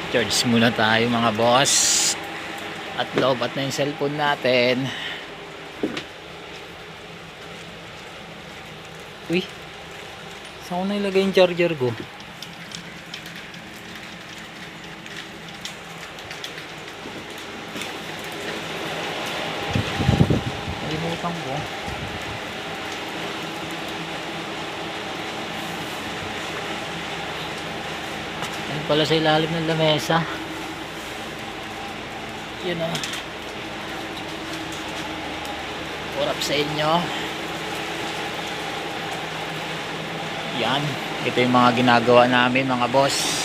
Charge muna tayo mga boss. At lobat na yung cellphone natin. Uy, saan ko na ilagay yung charger ko? Nalimutan ko. Ayun pala sa ilalim ng lamesa. Yun o. Urap sa inyo. Yan. Ito yung mga ginagawa namin mga boss.